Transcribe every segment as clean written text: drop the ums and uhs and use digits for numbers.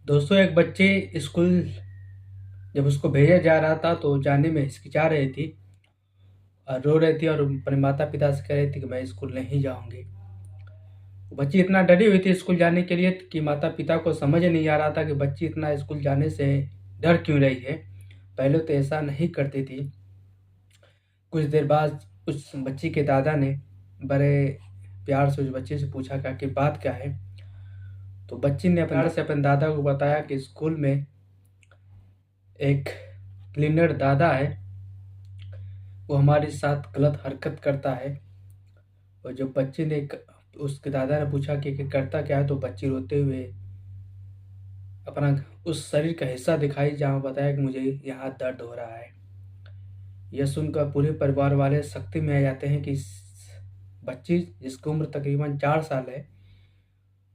दोस्तों, एक बच्ची स्कूल जब उसको भेजा जा रहा था तो जाने में हिचकिचा रही थी और रो रही थी और अपने माता पिता से कह रही थी कि मैं स्कूल नहीं जाऊंगी। वो बच्ची इतना डरी हुई थी स्कूल जाने के लिए कि माता पिता को समझ नहीं आ रहा था कि बच्ची इतना स्कूल जाने से डर क्यों रही है। पहले तो ऐसा नहीं करती थी। कुछ देर बाद उस बच्ची के दादा ने बड़े प्यार से उस बच्ची से पूछा कि आखिर बात क्या है। तो बच्ची ने प्यार से अपने दादा को बताया कि स्कूल में एक क्लीनर दादा है, वो हमारे साथ गलत हरकत करता है। और जब बच्ची ने उसके दादा ने पूछा कि करता क्या है, तो बच्ची रोते हुए अपना उस शरीर का हिस्सा दिखाई जहाँ बताया कि मुझे यहाँ दर्द हो रहा है। यह सुनकर पूरे परिवार वाले सख्ती में आ जाते हैं कि इस बच्ची जिसकी उम्र तकरीबन 4 साल है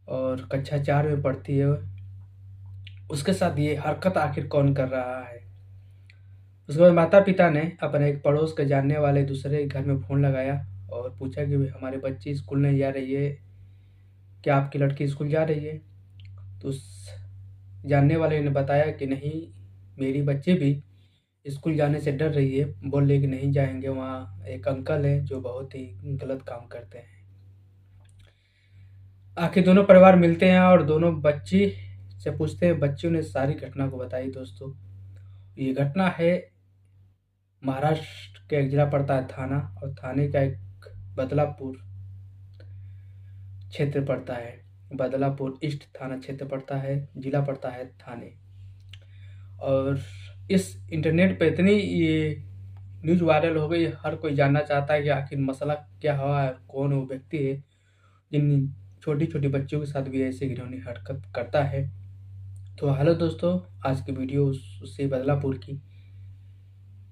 और कक्षा 4 में पढ़ती है, उसके साथ ये हरकत आखिर कौन कर रहा है। उसके बाद माता पिता ने अपने एक पड़ोस के जानने वाले दूसरे घर में फ़ोन लगाया और पूछा कि हमारी बच्ची स्कूल नहीं जा रही है, क्या आपकी लड़की स्कूल जा रही है। तो उस जानने वाले ने बताया कि नहीं, मेरी बच्ची भी स्कूल जाने से डर रही है, बोल रही कि नहीं जाएंगे, वहाँ एक अंकल है जो बहुत ही गलत काम करते हैं। आखिर दोनों परिवार मिलते हैं और दोनों बच्ची से पूछते हैं। बच्चियों ने सारी घटना को बताई। दोस्तों, ये घटना है महाराष्ट्र का एक जिला पड़ता है थाना, और थाने का एक बदलापुर क्षेत्र पड़ता है। बदलापुर ईस्ट थाना क्षेत्र पड़ता है, जिला पड़ता है थाने। और इस इंटरनेट पे इतनी ये न्यूज़ वायरल हो गई, हर कोई जानना चाहता है कि आखिर मसला क्या हुआ है, कौन वो व्यक्ति है जिन छोटी छोटी बच्चियों के साथ भी ऐसे घिनौनी हरकत करता है। तो हेलो दोस्तों, आज की वीडियो उससे बदलापुर की,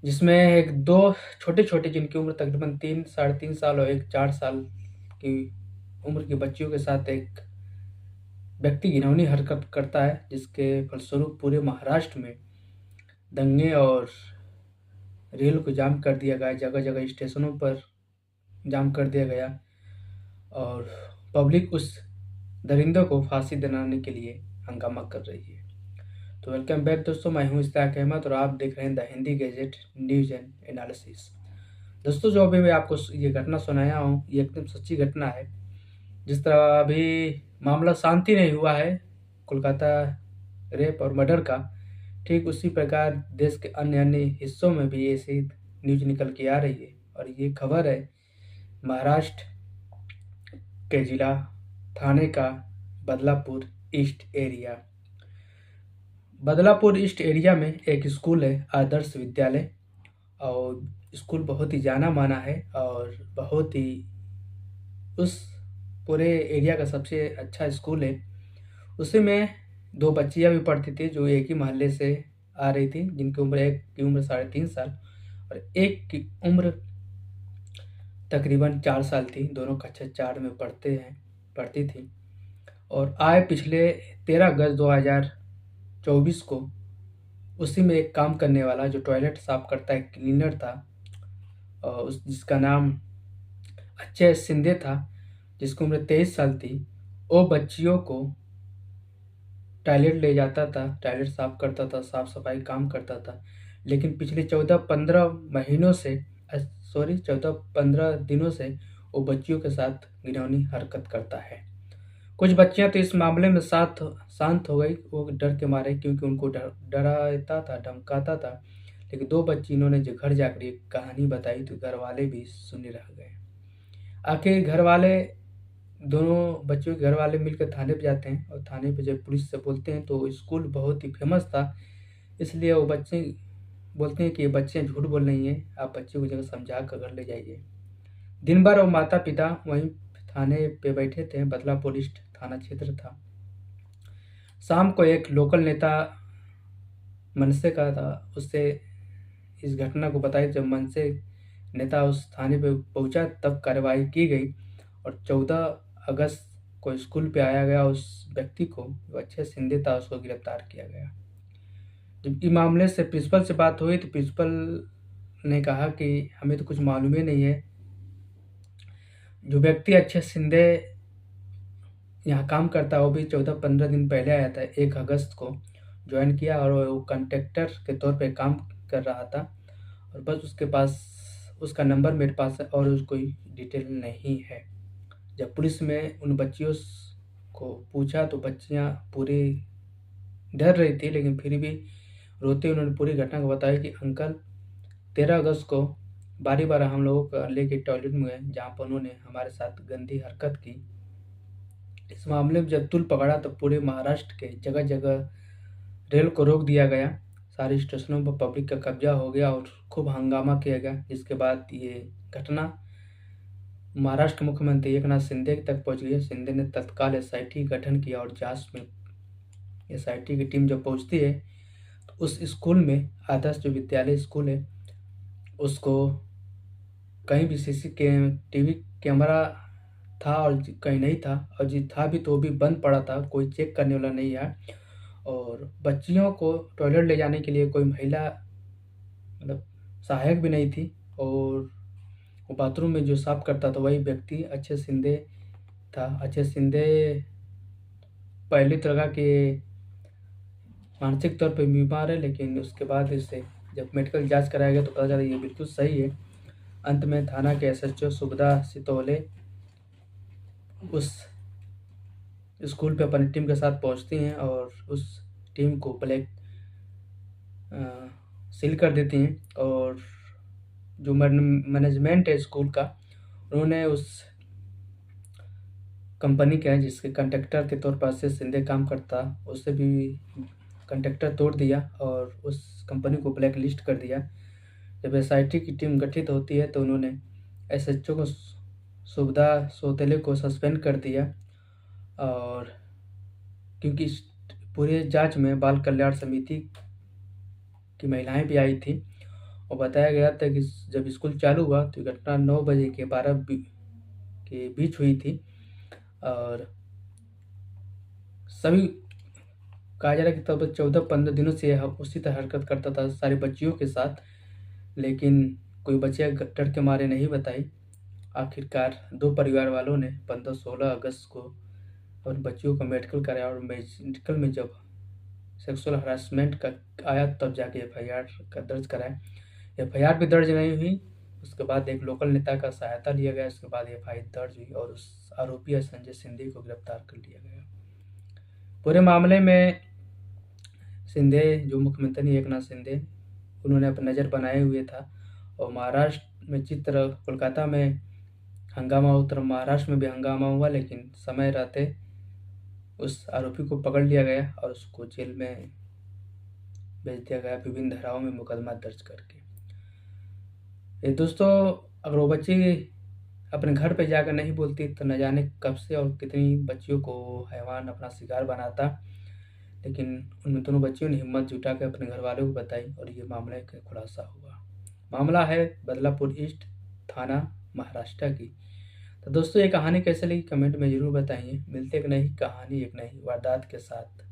जिसमें एक दो छोटे छोटे जिनकी उम्र तकरीबन 3 साढ़े 3 साल और एक 4 साल की उम्र की बच्चियों के साथ एक व्यक्ति घिनौनी हरकत करता है, जिसके फलस्वरूप पूरे महाराष्ट्र में दंगे और रेल को जाम कर दिया गया, जगह जगह स्टेशनों पर जाम कर दिया गया और पब्लिक उस दरिंदे को फांसी दिलाने के लिए हंगामा कर रही है। तो वेलकम बैक दोस्तों, मैं हूं इस्ताक अहमद और आप देख रहे हैं the Hindi gadget news and analysis. दोस्तों, जो अभी मैं आपको ये घटना सुनाया हूँ, ये एकदम सच्ची घटना है। जिस तरह अभी मामला शांति नहीं हुआ है कोलकाता रेप और मर्डर का, ठीक उसी प्रकार देश के अन्य अन्य हिस्सों में भी ऐसी न्यूज निकल के आ रही है। और ये खबर है महाराष्ट्र के जिला थाने का Badlapur east area. Badlapur east area में एक स्कूल है, आदर्श विद्यालय। और स्कूल बहुत ही जाना माना है और बहुत ही उस पूरे एरिया का सबसे अच्छा स्कूल है। उसी में दो बच्चियां भी पढ़ती थी जो एक ही मोहल्ले से आ रही थी, जिनकी उम्र, एक की उम्र 3.5 साल और एक की उम्र तकरीबन 4 साल थी। दोनों कक्षा 4 में पढ़ती थी। और आए पिछले 13 अगस्त 2024 को उसी में एक काम करने वाला जो टॉयलेट साफ करता है, क्लीनर था, और जिसका नाम अक्षय शिंदे था, जिसकी उम्र 23 साल थी। वो बच्चियों को टॉयलेट ले जाता था, टॉयलेट साफ करता था, साफ सफाई काम करता था। लेकिन पिछले 14-15 दिनों से वो बच्चियों के साथ घिनौनी हरकत करता है। कुछ बच्चियां तो इस मामले में शांत हो गई, वो डर के मारे, क्योंकि उनको डराता था, धमकाता था। लेकिन दो बच्ची इन्होंने जो घर जाकर एक कहानी बताई तो घर वाले भी सुने रह गए। आखिर घर वाले, दोनों बच्चों के घर वाले मिलकर थाने पे जाते हैं और थाने पे जब पुलिस से बोलते हैं तो स्कूल बहुत ही फेमस था, इसलिए वो बच्चे बोलते हैं कि ये बच्चे झूठ बोल रही हैं, आप बच्चे को जगह समझा कर घर ले जाइए। दिन भर वो माता पिता वहीं थाने पे बैठे थे, बदलापुर ईस्ट थाना क्षेत्र था। शाम को एक लोकल नेता मनसे का था, उससे इस घटना को बताई। जब मनसे नेता उस थाने पे पहुंचा तब कार्रवाई की गई और 14 अगस्त को स्कूल पे आया गया। उस व्यक्ति को, जो अक्षय शिंदे था, उसको गिरफ्तार किया गया। जब इस मामले से प्रिंसिपल से बात हुई तो प्रिंसिपल ने कहा कि हमें तो कुछ मालूम ही नहीं है। जो व्यक्ति अक्षय शिंदे यहाँ काम करता है वो भी 14-15 दिन पहले आया था, 1 अगस्त को ज्वाइन किया और वो कॉन्ट्रैक्टर के तौर पे काम कर रहा था और बस उसके पास उसका नंबर मेरे पास है और कोई डिटेल नहीं है। जब पुलिस में उन बच्चियों को पूछा तो बच्चियाँ पूरी डर रही थी, लेकिन फिर भी रोते उन्होंने पूरी घटना को बताया कि अंकल 13 अगस्त को बारी-बारी हम लोगों को लेके टॉयलेट में गए, जहाँ पर उन्होंने हमारे साथ गंदी हरकत की। इस मामले में जब तूल पकड़ा तो पूरे महाराष्ट्र के जगह-जगह रेल को रोक दिया गया, सारे स्टेशनों पर पब्लिक का कब्जा हो गया और खूब हंगामा किया गया। जिसके बाद ये घटना महाराष्ट्र के मुख्यमंत्री एकनाथ शिंदे तक पहुंच गई। शिंदे ने तत्काल एसआईटी गठन किया और जांच में एसआईटी की टीम जब पहुंचती है तो उस स्कूल में, आदर्श जो विद्यालय स्कूल है, उसको कहीं भी टीवी कैमरा था और कहीं नहीं था, और जो था भी तो भी बंद पड़ा था, कोई चेक करने वाला नहीं है। और बच्चियों को टॉयलेट ले जाने के लिए कोई महिला मतलब सहायक भी नहीं थी और वो बाथरूम में जो साफ करता था वही व्यक्ति अक्षय शिंदे था। अक्षय शिंदे पहले तो लगा कि मानसिक तौर पे बीमार है, लेकिन उसके बाद इसे जब मेडिकल जांच कराया गया तो पता चला ये बिल्कुल सही है। अंत में थाना के एसएचओ सुबदा सितोले उस स्कूल पे अपनी टीम के साथ पहुंचती हैं और उस टीम को ब्लैक सील कर देती हैं। और जो मैनेजमेंट है स्कूल का, उन्होंने उस कंपनी का जिसके कंट्रैक्टर के तौर पर अक्षय शिंदे काम करता, उससे भी कंट्रैक्टर तोड़ दिया और उस कंपनी को ब्लैक लिस्ट कर दिया। जब एसआईटी की टीम गठित होती है तो उन्होंने एसएचओ को सुबदा सोतेले को सस्पेंड कर दिया। और क्योंकि इस पूरे जांच में बाल कल्याण समिति की महिलाएं भी आई थी और बताया गया था कि जब स्कूल चालू हुआ तो घटना 9 बजे के 12 के बीच हुई थी और सभी कहा जा रहा है कि तब 14-15 दिनों से यह उसी तरह हरकत करता था सारी बच्चियों के साथ, लेकिन कोई बच्चियाँ डर के मारे नहीं बताई। आखिरकार 2 परिवार वालों ने 15-16 अगस्त को और बच्चियों का मेडिकल कराया और मेडिकल में जब सेक्सुअल हरासमेंट का आया तब जाके एफआईआर का दर्ज कराया। एफआईआर भी दर्ज नहीं हुई, उसके बाद एक लोकल नेता का सहायता लिया गया, उसके बाद एफआईआर दर्ज हुई और उस आरोपी संजय शिंदे को गिरफ्तार कर लिया गया। पूरे मामले में शिंदे जो मुख्यमंत्री एकनाथ शिंदे, उन्होंने अपनी नज़र बनाए हुए था और महाराष्ट्र में जिस तरह कोलकाता में हंगामा हुआ उस तरह महाराष्ट्र में भी हंगामा हुआ, लेकिन समय रहते उस आरोपी को पकड़ लिया गया और उसको जेल में भेज दिया गया विभिन्न धाराओं में मुकदमा दर्ज करके। ये दोस्तों, अगर वो बच्ची अपने घर पे जाकर नहीं बोलती तो न जाने कब से और कितनी बच्चियों को हैवान अपना शिकार बनाता, लेकिन उन दोनों बच्चियों ने हिम्मत जुटा कर अपने घर वालों को बताई और ये मामले का खुलासा हुआ। मामला है बदलापुर ईस्ट थाना महाराष्ट्र की। तो दोस्तों, ये कहानी कैसे लगी कमेंट में ज़रूर बताइए। मिलते एक नई कहानी एक नई वारदात के साथ।